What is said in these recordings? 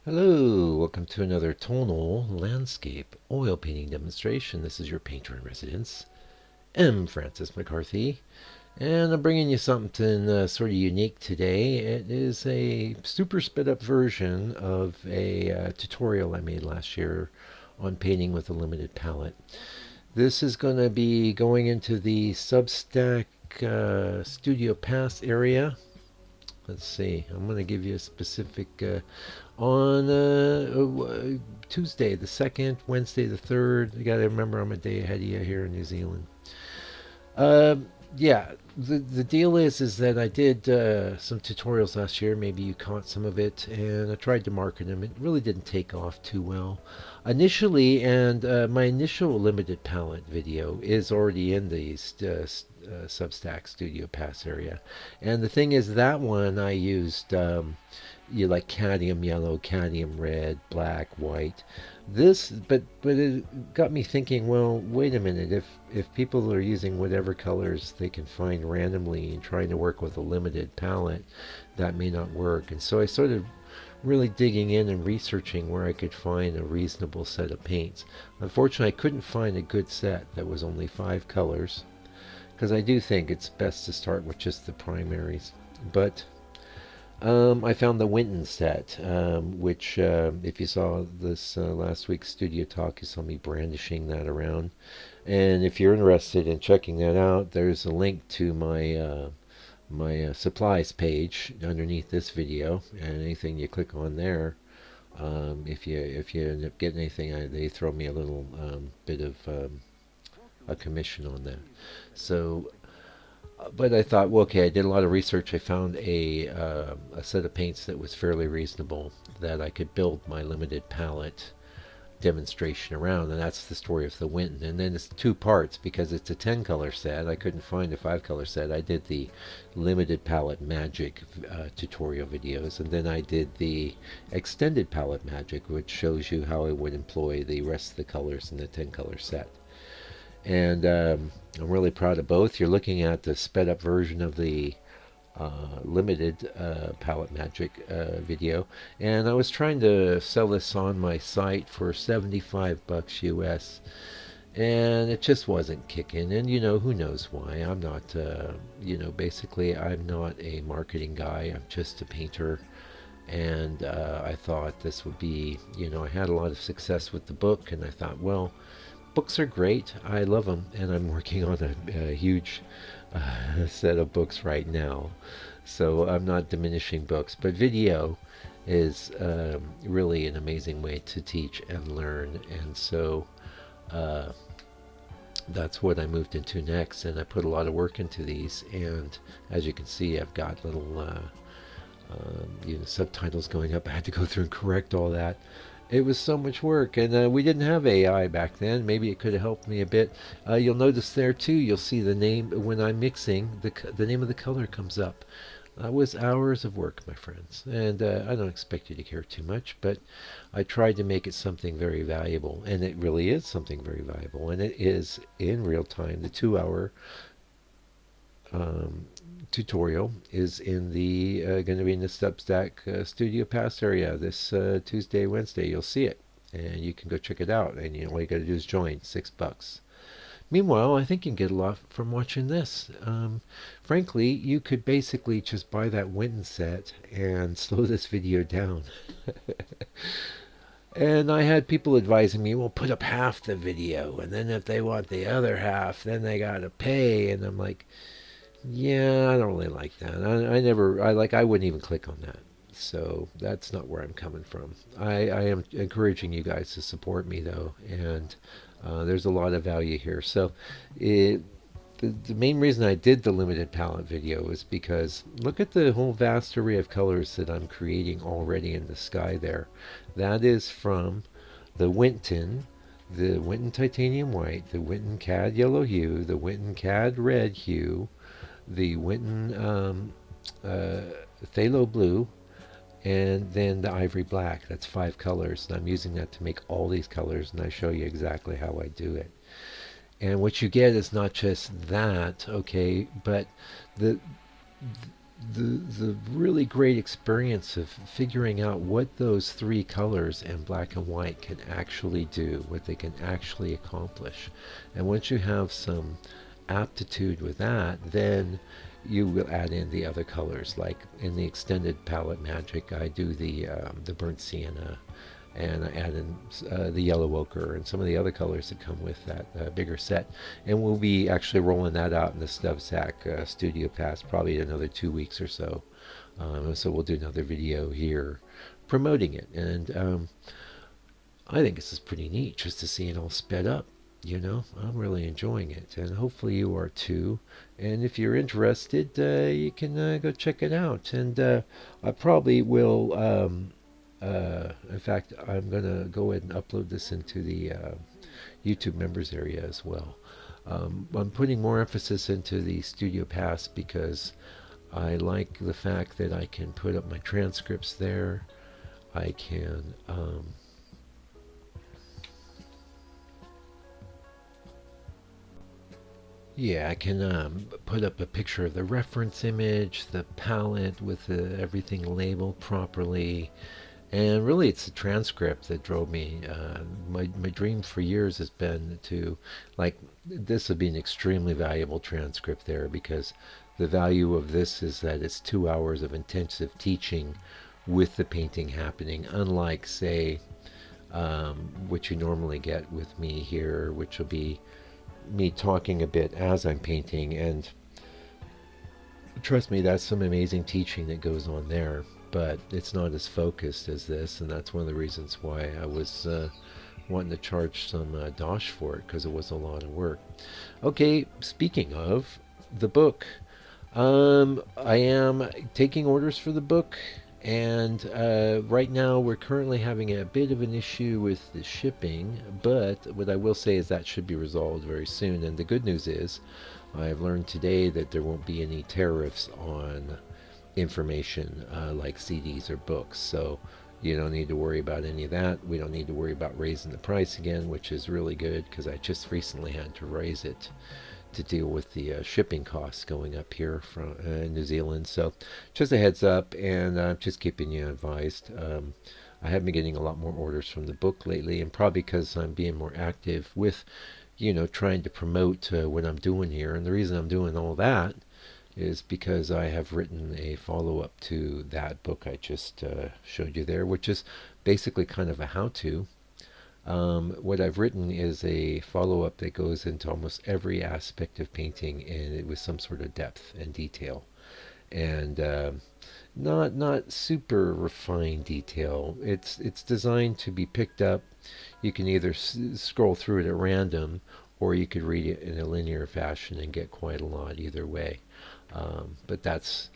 Hello, welcome to another tonal landscape oil painting demonstration. This is your painter in residence, M. Francis McCarthy, and I'm bringing you something sort of unique today. It is a super sped up version of a tutorial I made last year on painting with a limited palette. This is going to be going into the Substack Studio Pass area. Let's see. I'm going to give you a specific on Tuesday the 2nd, Wednesday the 3rd. You got to remember I'm a day ahead of you here in New Zealand. Uh, yeah, the deal is that I did some tutorials last year. Maybe you caught some of it, and I tried to market them. It really didn't take off too well initially, and my initial limited palette video is already in the Substack Studio Pass area. And the thing is, that one I used you like cadmium yellow, cadmium red, black, white. But it got me thinking. Well, wait a minute. If people are using whatever colors they can find randomly and trying to work with a limited palette, that may not work. And so I sort of really digging in and researching where I could find a reasonable set of paints. Unfortunately, I couldn't find a good set that was only 5 colors, because I do think it's best to start with just the primaries. But I found the Winton set, which, if you saw this last week's studio talk, you saw me brandishing that around. And if you're interested in checking that out, there's a link to my supplies page underneath this video, and anything you click on there, if you end up getting anything, they throw me a little bit of a commission on that. So but I thought, well, okay, I did a lot of research. I found a set of paints that was fairly reasonable that I could build my limited palette demonstration around, and that's the story of the Winton. And then it's 2 parts because it's a 10 color set. I couldn't find a 5 color set. I did the limited palette magic tutorial videos, and then I did the extended palette magic, which shows you how I would employ the rest of the colors in the 10 color set. And I'm really proud of both. You're looking at the sped up version of the limited palette magic video, and I was trying to sell this on my site for $75 US, and it just wasn't kicking. And who knows why. I'm not basically I'm not a marketing guy. I'm just a painter. And I thought this would be, I had a lot of success with the book, and I thought, well, books are great. I love them, and I'm working on a huge set of books right now. So I'm not diminishing books, but video is really an amazing way to teach and learn. And so uh, that's what I moved into next, and I put a lot of work into these. And as you can see, I've got little subtitles going up. I had to go through and correct all that. It was so much work, and we didn't have AI back then. Maybe it could have helped me a bit. You'll notice there too. You'll see the name when I'm mixing. The name of the color comes up. That was hours of work, my friends, and I don't expect you to care too much, but I tried to make it something very valuable, and it really is something very valuable, and it is in real time. The 2 hour um, tutorial is in the going to be in the Substack Studio Pass area this Tuesday, Wednesday. You'll see it, and you can go check it out. And all you got to do is join. $6. Meanwhile, I think you can get a lot from watching this. Frankly, you could basically just buy that Winton set and slow this video down. And I had people advising me, well, put up half the video, and then if they want the other half, then they got to pay. And I'm like, yeah, I don't really like that. I wouldn't even click on that. So that's not where I'm coming from. I am encouraging you guys to support me, though, and there's a lot of value here. So the main reason I did the limited palette video is because look at the whole vast array of colors that I'm creating already in the sky there. That is from the Winton Titanium White, the Winton Cad Yellow Hue, the Winton Cad Red Hue, the Winton uh, Phthalo Blue, and then the Ivory Black. That's 5 colors, and I'm using that to make all these colors, and I show you exactly how I do it. And what you get is not just that, okay, but the the really great experience of figuring out what those three colors in black and white can actually do, what they can actually accomplish. And once you have some aptitude with that, then you will add in the other colors. Like in the extended palette magic, I do the burnt sienna, and I add in the yellow ochre and some of the other colors that come with that bigger set. And we'll be actually rolling that out in the Substack Studio Pass probably in another 2 weeks or so. So we'll do another video here promoting it. And I think this is pretty neat just to see it all sped up. I'm really enjoying it, and hopefully you are too. And if you're interested, you can go check it out. And I probably will. In fact, I'm going to go ahead and upload this into the YouTube members area as well. I'm putting more emphasis into the Studio Pass because I like the fact that I can put up my transcripts there. I can yeah, I can put up a picture of the reference image, the palette with everything labeled properly. And really, it's the transcript that drove me. My dream for years has been to, like, this would be an extremely valuable transcript there, because the value of this is that it's 2 hours of intensive teaching with the painting happening, unlike, say, what you normally get with me here, which will be me talking a bit as I'm painting. And trust me, that's some amazing teaching that goes on there, but it's not as focused as this, and that's one of the reasons why I was wanting to charge some dosh for it, because it was a lot of work. Okay, speaking of the book, I am taking orders for the book, and right now we're currently having a bit of an issue with the shipping, but what I will say is that should be resolved very soon. And the good news is I've learned today that there won't be any tariffs on information like CDs or books, so you don't need to worry about any of that. We don't need to worry about raising the price again, which is really good, because I just recently had to raise it to deal with the shipping costs going up here from New Zealand. So just a heads up, and I'm just keeping you advised. I have been getting a lot more orders from the book lately, and probably because I'm being more active with trying to promote what I'm doing here. And the reason I'm doing all that is because I have written a follow-up to that book I just showed you there, which is basically kind of a how-to. What I've written is a follow-up that goes into almost every aspect of painting, and it with some sort of depth and detail, and not super refined detail. It's designed to be picked up. You can either scroll through it at random, or you could read it in a linear fashion and get quite a lot either way. But that's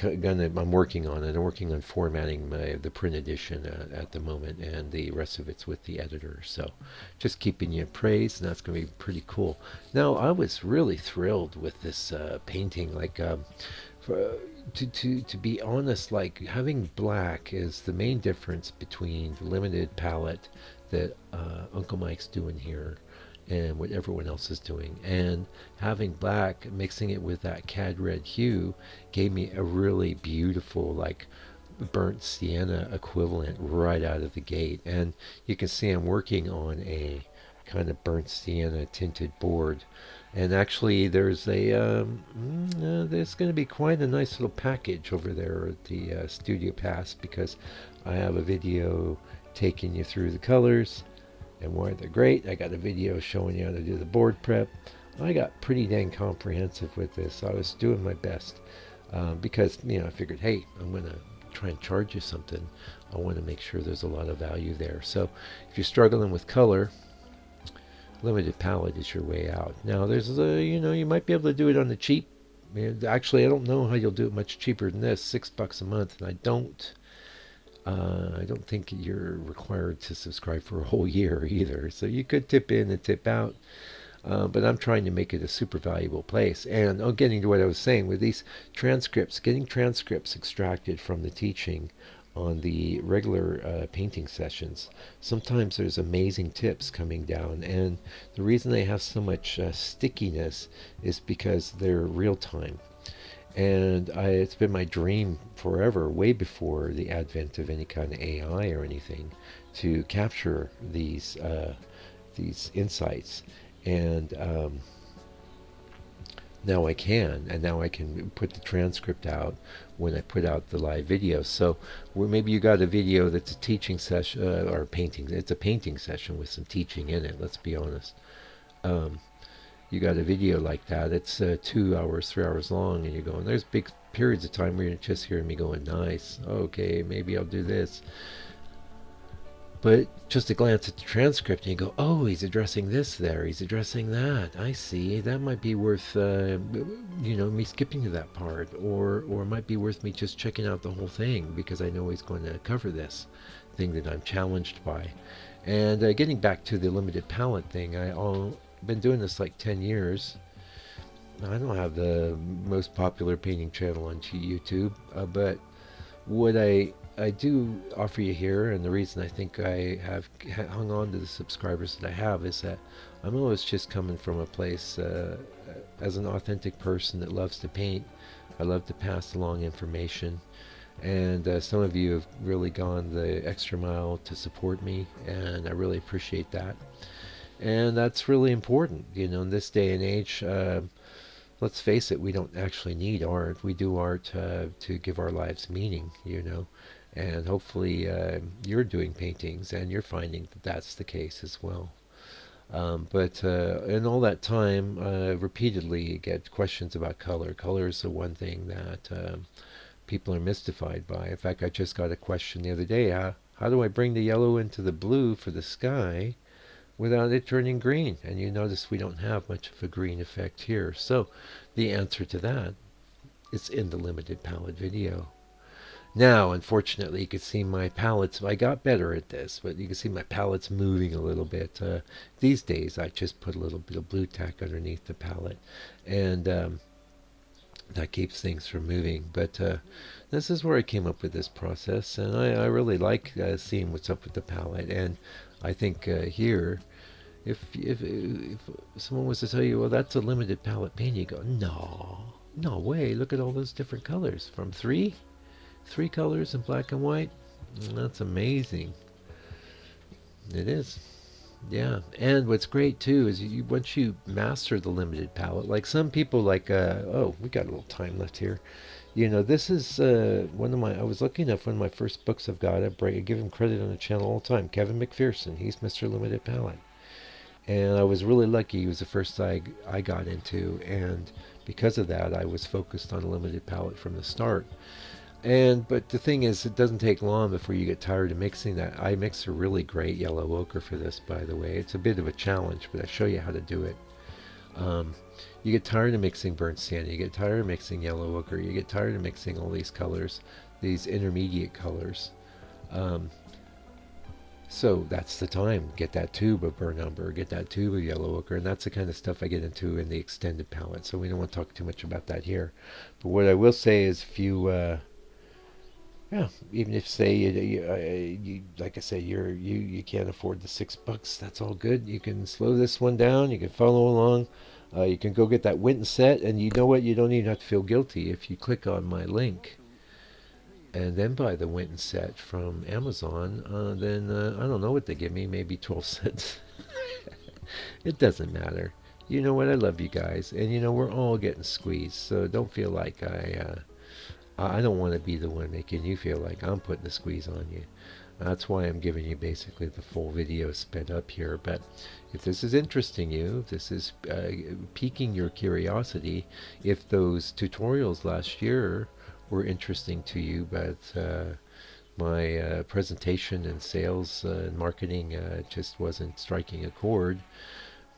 I'm working on it. I'm working on formatting the print edition at the moment, and the rest of it's with the editor. So just keeping you appraised, and that's going to be pretty cool. Now, I was really thrilled with this painting. Like, to be honest, like, having black is the main difference between the limited palette that Uncle Mike's doing here and what everyone else is doing. And having black, mixing it with that Cad Red hue, gave me a really beautiful, like, burnt sienna equivalent right out of the gate. And you can see I'm working on a kind of burnt sienna tinted board. And actually, there's there's going to be quite a nice little package over there at the Studio Pass, because I have a video taking you through the colors and why they're great. I got a video showing you how to do the board prep. I got pretty dang comprehensive with this. I was doing my best because, I figured, hey, I'm going to try and charge you something. I want to make sure there's a lot of value there. So if you're struggling with color, limited palette is your way out. Now, there's you might be able to do it on the cheap. Actually, I don't know how you'll do it much cheaper than this, $6 a month, and I don't think you're required to subscribe for a whole year either. So you could tip in and tip out. But I'm trying to make it a super valuable place. And getting to what I was saying with these transcripts, getting transcripts extracted from the teaching on the regular painting sessions, sometimes there's amazing tips coming down. And the reason they have so much stickiness is because they're real time. And it's been my dream forever, way before the advent of any kind of AI or anything, to capture these insights. And now I can, and now I can put the transcript out when I put out the live video. So where maybe you got a video that's a teaching session or painting. It's a painting session with some teaching in it. Let's be honest. Um, you got a video like that. It's 2 hours, 3 hours long, and you're going. There's big periods of time where you're just hearing me going, nice. Okay, maybe I'll do this. But just a glance at the transcript and you go, oh, he's addressing this there, he's addressing that. I see. That might be worth, me skipping to that part, or it might be worth me just checking out the whole thing because I know he's going to cover this thing that I'm challenged by. And getting back to the limited palette thing, I've been doing this like 10 years. I don't have the most popular painting channel on YouTube, but what I do offer you here, and the reason I think I have hung on to the subscribers that I have, is that I'm always just coming from a place as an authentic person that loves to paint. I love to pass along information, and some of you have really gone the extra mile to support me, and I really appreciate that. And that's really important, in this day and age. Let's face it, we don't actually need art. We do art to give our lives meaning. And hopefully you're doing paintings and you're finding that that's the case as well. But in all that time, repeatedly you get questions about color. Color is the one thing that people are mystified by. In fact, I just got a question the other day. How do I bring the yellow into the blue for the sky without it turning green? And you notice we don't have much of a green effect here. So the answer to that is in the limited palette video. Now, unfortunately, you can see my palettes. I got better at this, but you can see my palettes moving a little bit. These days, I just put a little bit of blue tack underneath the palette, and that keeps things from moving. But this is where I came up with this process, and I really like seeing what's up with the palette. And I think here, if someone was to tell you, well, that's a limited palette paint, you go, no way. Look at all those different colors from three colors in black and white. That's amazing. It is. Yeah. And what's great too is once you master the limited palette, like some people like, we got a little time left here. This is I was looking at one of my first books I've got. I give him credit on the channel all the time. Kevin McPherson. He's Mr. Limited Palette. And I was really lucky. He was the first I got into. And because of that, I was focused on a limited palette from the start. But the thing is, it doesn't take long before you get tired of mixing that. I mix a really great yellow ochre for this, by the way. It's a bit of a challenge, but I show you how to do it. You get tired of mixing burnt sienna. You get tired of mixing yellow ochre. You get tired of mixing all these colors, these intermediate colors. So that's the time. Get that tube of burnt umber. Get that tube of yellow ochre. And that's the kind of stuff I get into in the extended palette. So we don't want to talk too much about that here. But what I will say is if you... even if say you like I say you can't afford the $6, that's all good. You can slow this one down. You can follow along. You can go get that Winton set, and you know what? You don't even have to feel guilty if you click on my link and then buy the Winton set from Amazon. Then I don't know what they give me, maybe 12 cents. It doesn't matter. You know what? I love you guys, and we're all getting squeezed. So don't feel like I don't want to be the one making you feel like I'm putting the squeeze on you. That's why I'm giving you basically the full video sped up here. But if this is interesting you, if this is piquing your curiosity, if those tutorials last year were interesting to you, but my presentation and sales and marketing just wasn't striking a chord,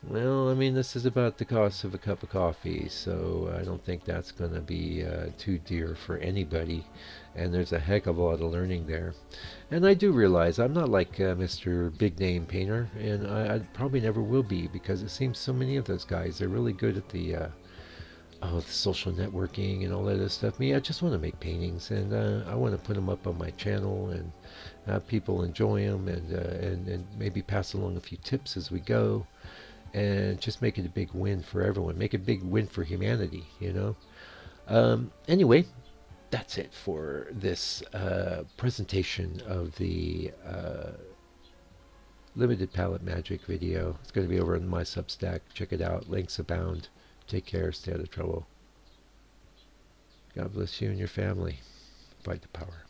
well, I mean, this is about the cost of a cup of coffee, so I don't think that's going to be too dear for anybody, and there's a heck of a lot of learning there. And I do realize I'm not like Mr. Big Name Painter, and I probably never will be, because it seems so many of those guys, they're really good at the social networking and all that other stuff. Me, I just want to make paintings, and I want to put them up on my channel and have people enjoy them, and maybe pass along a few tips as we go. And just make it a big win for everyone. Make it a big win for humanity, Anyway, that's it for this presentation of the limited palette magic video. It's going to be over on my Substack. Check it out. Links abound. Take care. Stay out of trouble. God bless you and your family. Fight the power.